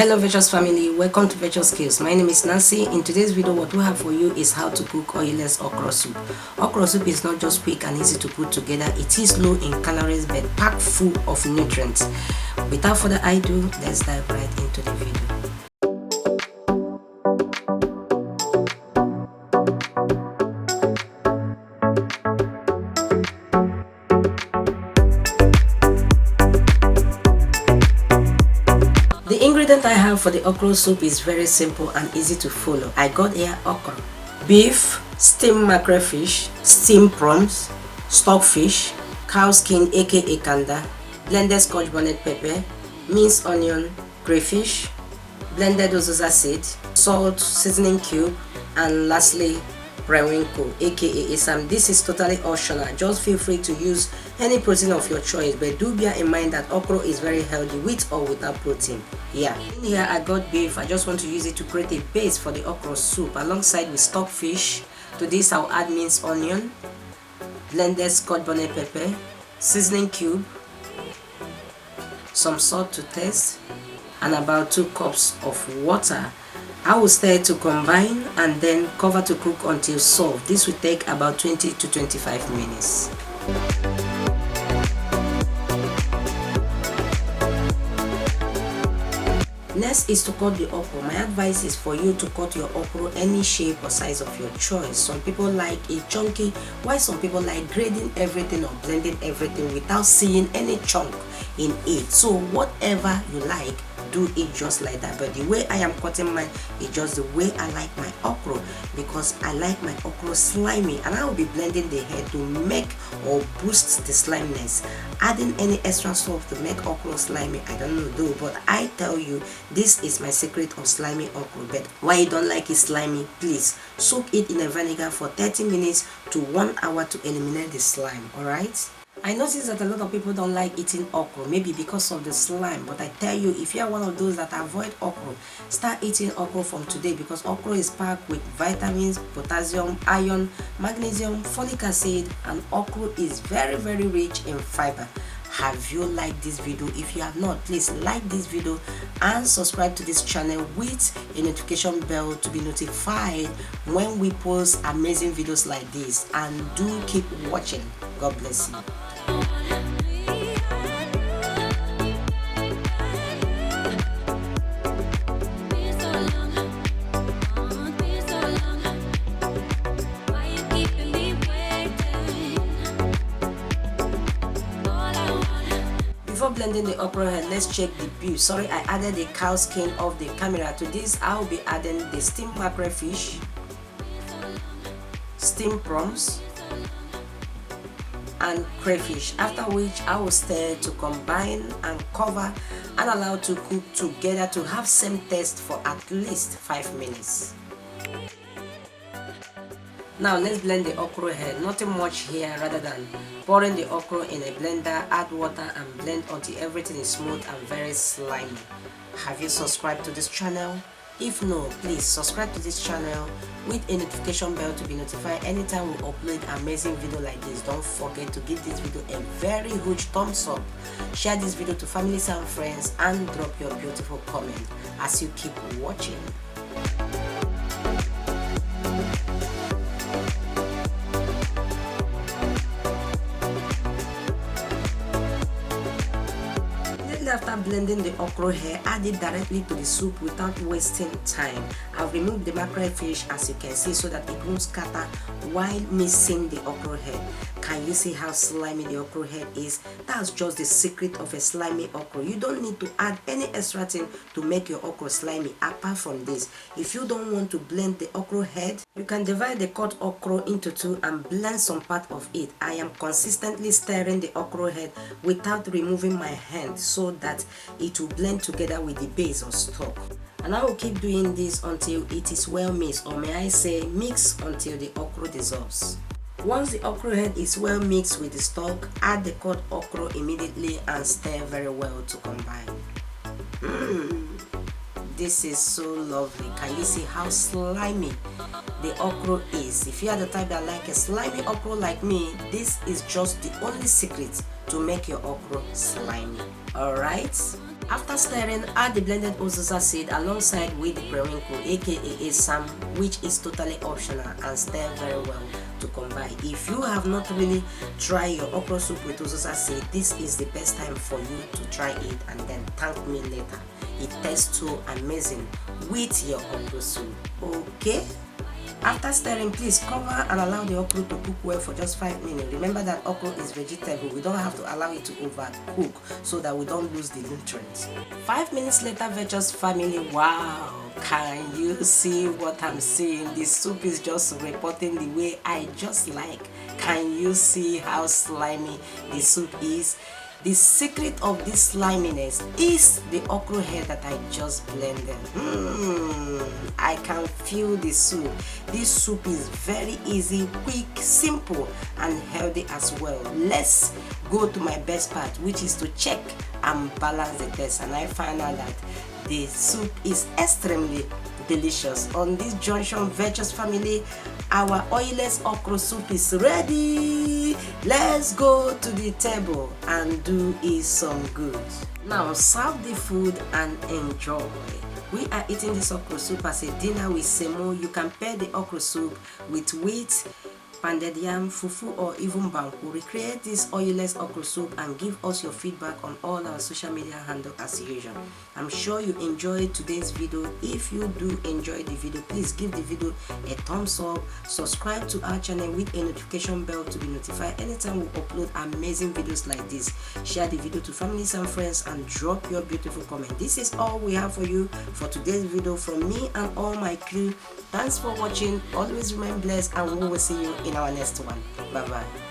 Hello Virtuous family, welcome to VirtuousSkills. My name is Nancy. In today's video, what we have for you is how to cook oilless okra soup. Okra soup is not just quick and easy to put together, it is low in calories but packed full of nutrients. Without further ado, let's dive right into the video. The ingredient I have for the okra soup is very simple and easy to follow. I got here okra, beef, steamed mackerel fish, steamed prawns, stockfish, cow skin aka kanda, blended Scotch bonnet pepper, minced onion, crayfish, blended Oziza seed, salt, seasoning cube, and lastly Periwinkle aka isam. This is totally optional. Just feel free to use any protein of your choice, but do bear in mind that okra is very healthy with or without protein. In here I got beef. I just want to use it to create a base for the okra soup alongside with stockfish. To this I'll add minced onion, blended Scotch bonnet pepper, seasoning cube, some salt to taste, and about 2 cups of water. I will stir to combine and then cover to cook until soft. This will take about 20 to 25 minutes. Next is to cut the okra. My advice is for you to cut your okra any shape or size of your choice. Some people like it chunky, while some people like grading everything or blending everything without seeing any chunk in it. So whatever you like, do it just like that. But the way I am cutting mine is just the way I like my okra, because I like my okra slimy, and I will be blending the head to make or boost the sliminess. Adding any extra salt to make okra slimy, I don't know though, but I tell you, this is my secret of slimy okra. But why you don't like it slimy, please soak it in a vinegar for 30 minutes to 1 hour to eliminate the slime. Alright, I notice that a lot of people don't like eating okra, maybe because of the slime, but I tell you, if you are one of those that avoid okra, start eating okra from today, because okra is packed with vitamins, potassium, iron, magnesium, folic acid, and okra is very rich in fiber. Have you liked this video? If you have not, please like this video and subscribe to this channel with a notification bell to be notified when we post amazing videos like this, and do keep watching. God bless you. Before blending the okra head, let's check the beef. Sorry, I added the cow skin off the camera. To this I'll be adding the steamed mackerel fish, steamed prawns, and crayfish, after which I will stir to combine and cover and allow to cook together to have same taste for at least 5 minutes. Now let's blend the okra head. Nothing much here, rather than pouring the okra in a blender, add water and blend until everything is smooth and very slimy. Have you subscribed to this channel? If no, please subscribe to this channel with a notification bell to be notified anytime we upload amazing video like this. Don't forget to give this video a very huge thumbs up. Share this video to families and friends, and drop your beautiful comment as you keep watching. After blending the okra hair, add it directly to the soup without wasting time. I've removed the mackerel fish, as you can see, so that it won't scatter while mixing the okra head. Can you see how slimy the okra head is? That's just the secret of a slimy okra. You don't need to add any extra thing to make your okra slimy apart from this. If you don't want to blend the okra head, you can divide the cut okra into 2 and blend some part of it. I am consistently stirring the okra head without removing my hand, so that it will blend together with the base or stock. And I will keep doing this until it is well mixed, or may I say mix until the okra dissolves. Once the okra head is well mixed with the stock, add the cut okra immediately and stir very well to combine. This is so lovely. Can you see how slimy the okra is? If you are the type that like a slimy okra like me, this is just the only secret to make your okra slimy. Alright, After stirring, add the blended Oziza seed alongside with the Periwinkle aka isam, which is totally optional, and stir very well to combine. If you have not really tried your okra soup with Oziza seed, this is the best time for you to try it and then thank me later. It tastes so amazing with your okra soup. Okay? After stirring, please cover and allow the okra to cook well for just 5 minutes. Remember that okra is vegetable. We don't have to allow it to overcook so that we don't lose the nutrients. 5 minutes later, Virtuous family, wow, can you see what I'm seeing? The soup is just reporting the way I just like. Can you see how slimy the soup is? The secret of this sliminess is the okra head that I just blended. I can feel the soup. This soup is very easy, quick, simple, and healthy as well. Let's go to my best part, which is to check and balance the taste. And I find out that the soup is extremely delicious. On this junction, Virtuous family, our oilless okra soup is ready. Let's go to the table and do it some good. Now serve the food and enjoy. We are eating this okra soup as a dinner with semo. You can pair the okra soup with wheat, pounded yam, fufu, or even banku. Recreate this oilless okra soup and give us your feedback on all our social media handles as usual. I'm sure you enjoyed today's video. If you do enjoy the video, please give the video a thumbs up, subscribe to our channel with a notification bell to be notified anytime we upload amazing videos like this. Share the video to families and friends and drop your beautiful comment. This is all we have for you for today's video from me and all my crew. Thanks for watching. Always remain blessed, and we will see you in our next one. Bye bye.